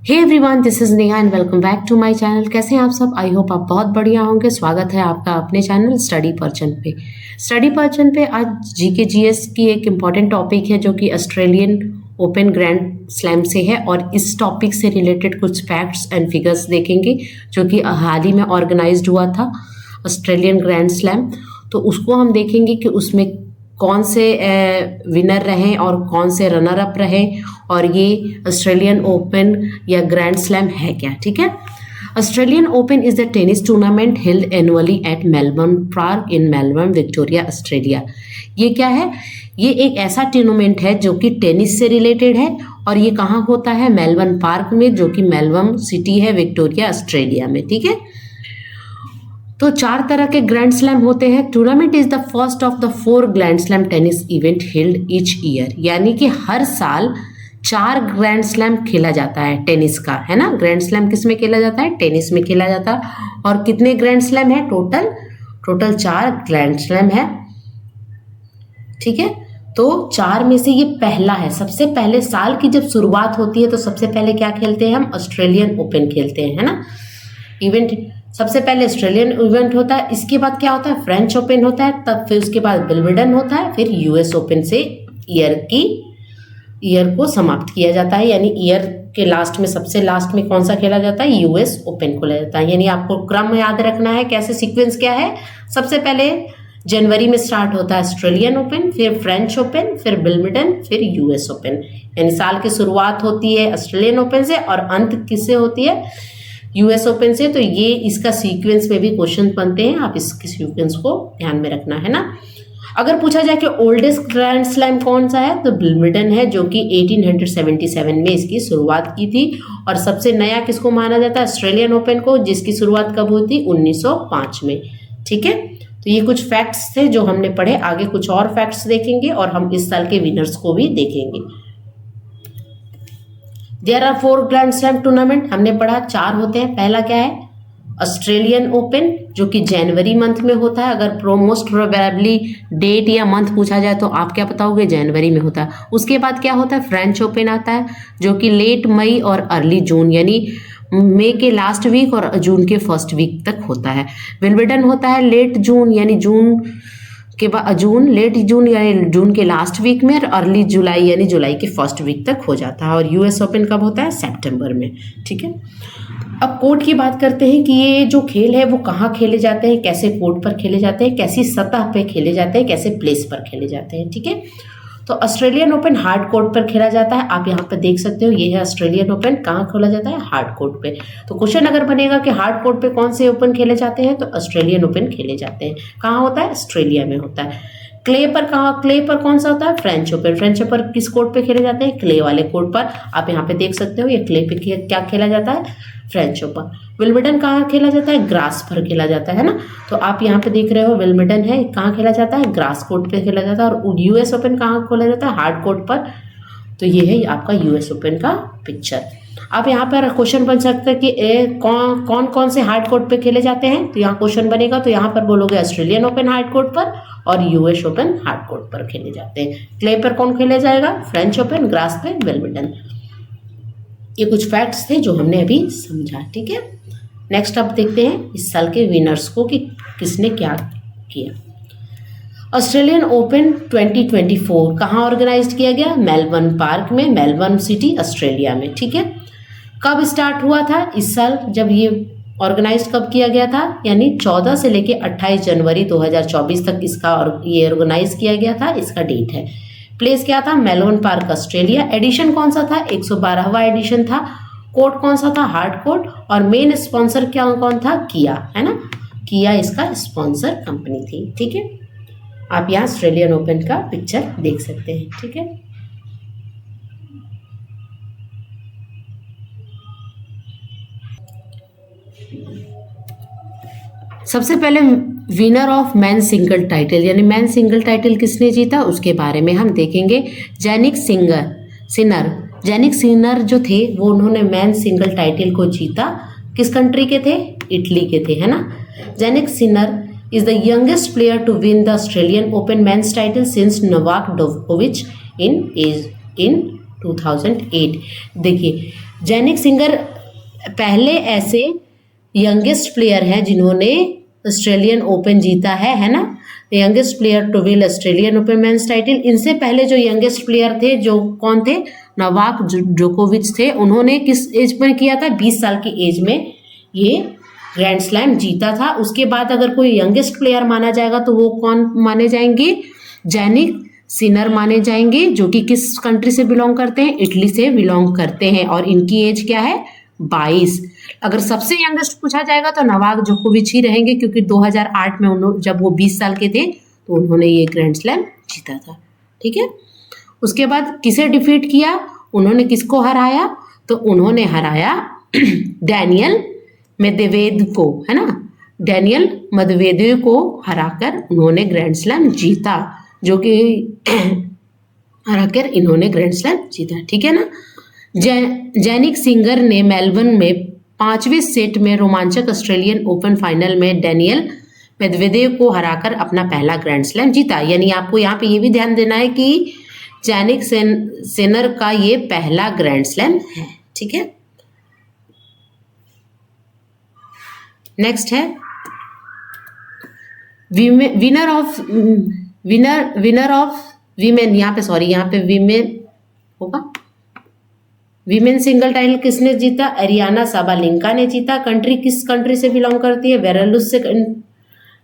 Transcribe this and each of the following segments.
Hey everyone, this is Neha and welcome back to my channel. कैसे हैं आप सब? आई होप आप बहुत बढ़िया होंगे। स्वागत है आपका अपने चैनल स्टडी पर्चन पे। स्टडी पर्चन पे आज जीके जीएस की एक इम्पॉर्टेंट टॉपिक है जो कि ऑस्ट्रेलियन ओपन ग्रैंड स्लैम से है, और इस टॉपिक से रिलेटेड कुछ फैक्ट्स एंड फिगर्स देखेंगे जो कि हाल ही में ऑर्गेनाइज्ड हुआ था ऑस्ट्रेलियन ग्रैंड स्लैम। तो उसको हम देखेंगे कि उसमें कौन से विनर रहे और कौन से रनर अप रहे, और ये ऑस्ट्रेलियन ओपन या ग्रैंड स्लैम है क्या। ठीक है। Australian Open is the tennis tournament held annually at Melbourne Park in Melbourne Victoria Australia. ये क्या है? ये एक ऐसा टूर्नामेंट है जो कि टेनिस से रिलेटेड है, और ये कहाँ होता है? मेलबर्न पार्क में, जो कि मेलबर्न सिटी है विक्टोरिया ऑस्ट्रेलिया में। ठीक है। तो 4 तरह के ग्रैंड स्लैम होते हैं। Tournament is the first of the 4 grand slam tennis event held each year, यानी कि हर साल 4 ग्रैंड स्लैम खेला जाता है टेनिस का, है ना। ग्रैंड स्लैम किस में खेला जाता है? टेनिस में खेला जाता है। और कितने ग्रैंड स्लैम है? टोटल 4 ग्रैंड स्लैम है। ठीक है। तो 4 में से ये पहला है। सबसे पहले साल की जब शुरुआत होती है तो सबसे पहले क्या खेलते हैं हम? ऑस्ट्रेलियन ओपन खेलते हैं, है ना। इवेंट सबसे पहले ऑस्ट्रेलियन इवेंट होता है, इसके बाद क्या होता है? फ्रेंच ओपन होता है, तब फिर उसके बाद विंबलडन होता है, फिर यूएस ओपन से ईयर को समाप्त किया जाता है। यानी ईयर के लास्ट में, सबसे लास्ट में कौन सा खेला जाता है? यूएस ओपन को ले जाता है। यानी आपको क्रम याद रखना है, कैसे सीक्वेंस क्या है। सबसे पहले जनवरी में स्टार्ट होता है ऑस्ट्रेलियन ओपन, फिर फ्रेंच ओपन, फिर विंबलडन, फिर यूएस ओपन। यानी साल की शुरुआत होती है ऑस्ट्रेलियन ओपन से और अंत किससे होती है? यूएस ओपन से। तो ये इसका सीक्वेंस में भी क्वेश्चन बनते हैं, आप इसके सीक्वेंस को ध्यान में रखना है ना। अगर पूछा जाए कि ओल्डेस्ट ग्रैंड स्लैम कौन सा है, तो विंबलडन है, जो कि 1877 में इसकी शुरुआत की थी। और सबसे नया किसको माना जाता है? ऑस्ट्रेलियन ओपन को, जिसकी शुरुआत कब हुई थी? 1905 में। ठीक है। तो ये कुछ फैक्ट्स थे जो हमने पढ़े। आगे कुछ और फैक्ट्स देखेंगे और हम इस साल के विनर्स को भी देखेंगे। There are 4 grand slam tournament, हमने पढ़ा 4 होते हैं। पहला क्या है? ऑस्ट्रेलियन ओपन, जो कि जनवरी मंथ में होता है। अगर मोस्ट प्रोबेबली डेट या मंथ पूछा जाए तो आप क्या बताओगे? जनवरी में होता है। उसके बाद क्या होता है? फ्रेंच ओपन आता है, जो कि लेट मई और अर्ली जून, यानी मई के लास्ट वीक और जून के फर्स्ट वीक तक होता है। विंबलडन होता है लेट जून, यानी जून के बाद लेट जून यानी जून के लास्ट वीक में, और अर्ली जुलाई यानी जुलाई के फर्स्ट वीक तक हो जाता है। और यूएस ओपन कब होता है? सितंबर में। ठीक है। अब कोर्ट की बात करते हैं कि ये जो खेल है वो कहाँ खेले जाते हैं, कैसे कोर्ट पर खेले जाते हैं, कैसी सतह पे खेले जाते हैं, कैसे प्लेस पर खेले जाते हैं। ठीक है। तो ऑस्ट्रेलियन ओपन हार्ड कोर्ट पर खेला जाता है। आप यहाँ पर देख सकते हो, ये है ऑस्ट्रेलियन ओपन। कहाँ खेला जाता है? हार्ड कोर्ट पे। तो क्वेश्चन अगर बनेगा कि हार्ड कोर्ट पे कौन से ओपन खेले जाते हैं, तो ऑस्ट्रेलियन ओपन खेले जाते हैं। कहाँ होता है? ऑस्ट्रेलिया में होता है। क्ले पर कौन सा होता है? French open. फ्रेंच ओपन किस कोर्ट पे खेले जाते हैं? क्ले वाले कोर्ट पर। आप यहाँ पे देख सकते हो, ये क्ले पे क्या खेला जाता है? French open. विंबलडन कहाँ खेला जाता है? ग्रास पर खेला जाता है ना। तो आप यहाँ पे देख रहे हो, विंबलडन है, कहाँ खेला जाता है? ग्रास कोर्ट पे खेला जाता है। और यूएस ओपन कहाँ खेला जाता है? हार्ड कोर्ट पर। तो ये है आपका यूएस ओपन का पिक्चर। अब यहाँ पर क्वेश्चन बन सकता है कि कौन कौन से हार्ड कोर्ट पे खेले जाते हैं। तो यहाँ क्वेश्चन बनेगा, तो यहाँ पर बोलोगे ऑस्ट्रेलियन ओपन हार्ड कोर्ट पर और यूएस ओपन हार्ड कोर्ट पर खेले जाते हैं। क्ले पर कौन खेले जाएगा? French open. ग्रास पे विंबलडन। ये कुछ फैक्ट्स थे जो हमने अभी समझा। ठीक है। नेक्स्ट अब देखते हैं इस साल के विनर्स को कि किसने क्या किया। ऑस्ट्रेलियन ओपन 2024 कहाँ ऑर्गेनाइज किया गया? मेलबर्न पार्क में, मेलबर्न सिटी ऑस्ट्रेलिया में। ठीक है। कब स्टार्ट हुआ था? इस साल जब ये ऑर्गेनाइज कब किया गया था? यानी 14 से लेके 28 जनवरी 2024 तक इसका ये ऑर्गेनाइज किया गया था। इसका डेट है। प्लेस क्या था? Melbourne park Australia. एडिशन कौन सा था? 112वां एडिशन था। कोर्ट कौन सा था? Hard court. और मेन स्पॉन्सर क्या कौन था? किया, है ना। किया इसका स्पॉन्सर कंपनी थी। ठीक है। आप यहाँ ऑस्ट्रेलियन ओपन का पिक्चर देख सकते हैं। ठीक है। सबसे पहले winner of man single title, यानी मैन सिंगल टाइटल किसने जीता उसके बारे में हम देखेंगे। जैनिक सिनर जो थे वो उन्होंने मैन सिंगल टाइटल को जीता। किस कंट्री के थे? इटली के थे, है ना। Jannik Sinner is the youngest player to win the Australian Open men's title since Novak Djokovic in 2008। देखिए, जैनिक सिंगर पहले ऐसे यंगेस्ट प्लेयर हैं जिन्होंने ऑस्ट्रेलियन ओपन जीता है ना, youngest player to win Australian Open men's title. इनसे पहले जो यंगेस्ट प्लेयर थे जो कौन थे, नोवाक जोकोविच थे। उन्होंने किस एज में किया था, 20 साल की एज में ये ग्रैंड स्लैम जीता था। उसके बाद अगर कोई यंगेस्ट प्लेयर माना जाएगा तो वो कौन माने जाएंगे, जैनिक सिनर माने जाएंगे, जो कि किस कंट्री से बिलोंग करते हैं, इटली से बिलोंग करते हैं, और इनकी एज क्या है, 22। अगर सबसे यंगेस्ट पूछा जाएगा तो नोवाक जोकोविच ही रहेंगे, क्योंकि 2008 में उन्होंने, जब वो 20 साल के थे तो उन्होंने ये ग्रैंड स्लैम जीता था। ठीक है, उसके बाद किसे डिफीट किया, उन्होंने किसको हराया, तो उन्होंने हराया डैनियल मेदवेदेव को, है ना, डैनियल मेदवेदेव को हराकर उन्होंने ग्रैंड स्लैम जीता, जो कि हराकर इन्होंने ग्रैंड स्लैम जीता। ठीक है ना। जैनिक सिंगर ने मेलबर्न में 5वें सेट में रोमांचक ऑस्ट्रेलियन ओपन फाइनल में डैनियल मेदवेदेव को हराकर अपना पहला ग्रैंड स्लैम जीता। यानी आपको यहाँ पे ये भी ध्यान देना है कि जैनिक सिनर का ये पहला ग्रैंड स्लैम है। ठीक है, नेक्स्ट है विनर ऑफ वीमेन, यहाँ पे सॉरी, यहाँ पे वीमेन होगा, वीमेन सिंगल टाइटल किसने जीता, एरियाना साबालेंका ने जीता। कंट्री किस कंट्री से बिलोंग करती है, बेलारूस से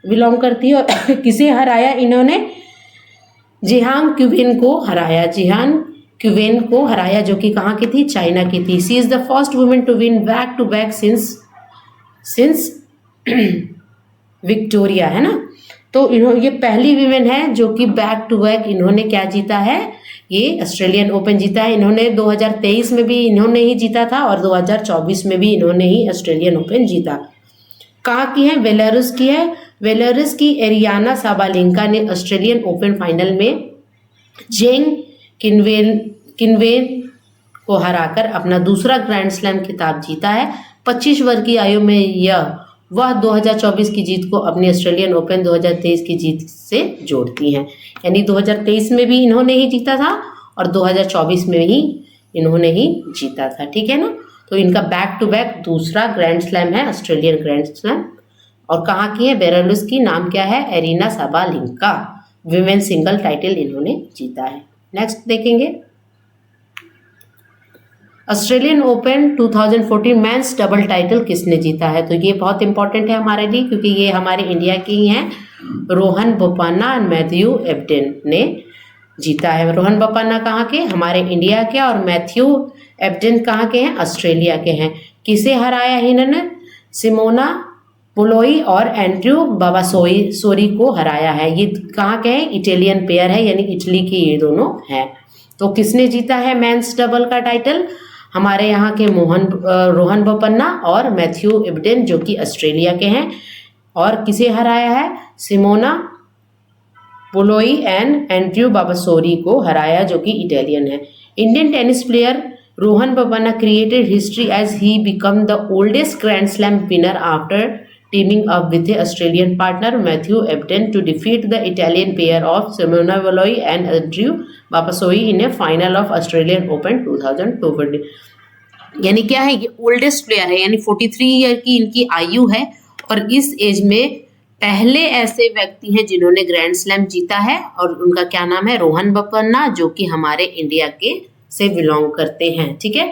बिलोंग करती है। और किसे हराया इन्होंने, जिहांग क्यूवेन को हराया, जिहान क्यूवेन को हराया, जो कि कहाँ की थी, चाइना की थी। She is the first women to win back to back since Victoria, है ना। तो इन्होंने, ये पहली वीमेन है जो कि बैक टू बैक इन्होंने क्या जीता है, ये ऑस्ट्रेलियन ओपन जीता है। इन्होंने 2023 में भी इन्होंने ही जीता था और 2024 में भी इन्होंने ही ऑस्ट्रेलियन ओपन जीता। कहाँ की है, बेलारूस की है। बेलारूस की एरियाना साबालेंका ने ऑस्ट्रेलियन ओपन फाइनल में जेंग किनवेन को हराकर अपना दूसरा ग्रैंड स्लैम खिताब जीता है। 25 वर्ष की आयु में वह 2024 की जीत को अपनी ऑस्ट्रेलियन ओपन 2023 की जीत से जोड़ती हैं। यानी 2023 में भी इन्होंने ही जीता था और 2024 में ही इन्होंने ही जीता था। ठीक है ना। तो इनका बैक टू बैक दूसरा ग्रैंड स्लैम है, ऑस्ट्रेलियन ग्रैंड स्लैम। और कहाँ की है, बेलारूस की। नाम क्या है, arena Sabalenka. Women single title इन्होंने जीता है। नेक्स्ट देखेंगे, Australian open 2014 men's double title किसने जीता है। तो ये बहुत इंपॉर्टेंट है हमारे लिए, क्योंकि ये हमारे इंडिया के ही हैं। रोहन बोपन्ना और मैथ्यू एबडेन ने जीता है। रोहन बोपन्ना कहाँ के, हमारे इंडिया के, और मैथ्यू एबडेन कहाँ के हैं, ऑस्ट्रेलिया के हैं। किसे हराया है इन्होंने, सिमोना पुलोई और एंड्रयू बाबासोरी को हराया है। ये कहाँ के हैं, इटालियन पेयर है, यानी इटली के ये दोनों हैं। तो किसने जीता है मेंस डबल का टाइटल, हमारे यहाँ के रोहन बोपन्ना और मैथ्यू एबडेन, जो कि ऑस्ट्रेलिया के हैं। और किसे हराया है, सिमोना पुलोई एंड एंड्रयू बाबासोरी को हराया, जो कि इटालियन है। Indian tennis player Rohan Bopanna created history as he become the oldest grand slam winner after teaming up with the Australian partner Matthew Ebden to defeat the Italian pair of Simona Valoi and Andrew Babasoi in a final of Australian Open 2020। यानी क्या है, ये oldest player है, यानी 43 year की इनकी आयु है। और इस एज में पहले ऐसे व्यक्ति हैं जिन्होंने ग्रैंड स्लैम जीता है, और उनका क्या नाम है, रोहन बोपन्ना, जो कि हमारे इंडिया के से बिलोंग करते हैं। ठीक है,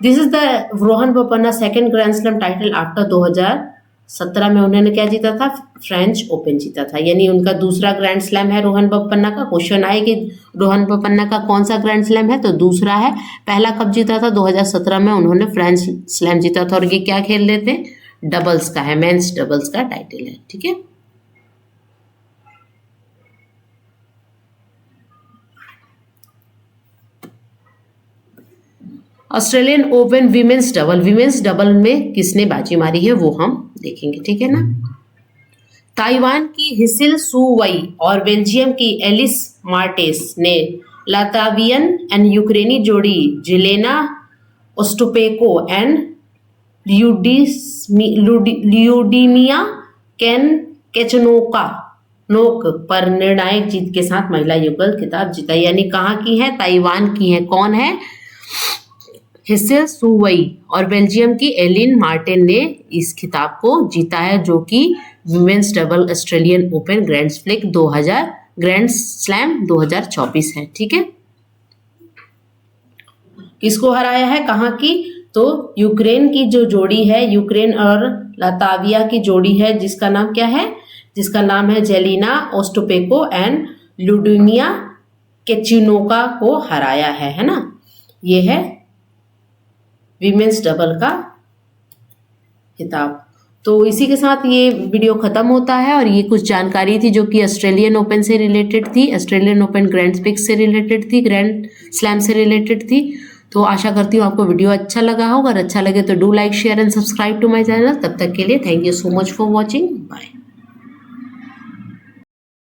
this is the Rohan Bopanna second grand slam title after 2017 में उन्होंने क्या जीता था, फ्रेंच ओपन जीता था। यानी उनका दूसरा ग्रैंड स्लैम है रोहन बोपन्ना का। क्वेश्चन आए कि रोहन बोपन्ना का कौन सा ग्रैंड स्लैम है, तो दूसरा है। पहला कब जीता था, 2017 में उन्होंने फ्रेंच स्लैम जीता था। और ये क्या खेल रहे थे, डबल्स का है, मेंस डबल्स का टाइटल है। ठीक है, ऑस्ट्रेलियन ओपन विमेंस डबल में किसने बाजी मारी है वो हम देखेंगे। ठीक है ना। ताइवान की हिसिल सू वई और बेल्जियम की एलिस मार्टेस ने लातावियन एंड यूक्रेनी जोड़ी जेलेना ओस्टोपेको एंड ल्यूडिमिया केचनोक पर निर्णायक जीत के साथ महिला युगल खिताब जीता। यानी कहाँ की है, ताइवान की है। कौन है, हिस्से सुवई और बेल्जियम की एलिन मार्टिन ने इस खिताब को जीता है, जो कि women's double Australian open grand slam 2024 है। ठीक है, किसको हराया है, कहाँ की, तो यूक्रेन की जो जोड़ी है, यूक्रेन और लाताविया की जोड़ी है, जिसका नाम क्या है, जिसका नाम है जेलिना ओस्टोपेको एंड लुडमिया केचिनोका को हराया है ना। ये है विमेंस डबल का खिताब। तो इसी के साथ ये वीडियो खत्म होता है, और ये कुछ जानकारी थी जो कि ऑस्ट्रेलियन ओपन से रिलेटेड थी, ऑस्ट्रेलियन ओपन ग्रैंड स्पिक्स से रिलेटेड थी, ग्रैंड स्लैम से रिलेटेड थी। तो आशा करती हूँ आपको वीडियो अच्छा लगा होगा, अगर अच्छा लगे तो do like share and subscribe to my channel. तब तक के लिए thank you so much for watching, bye.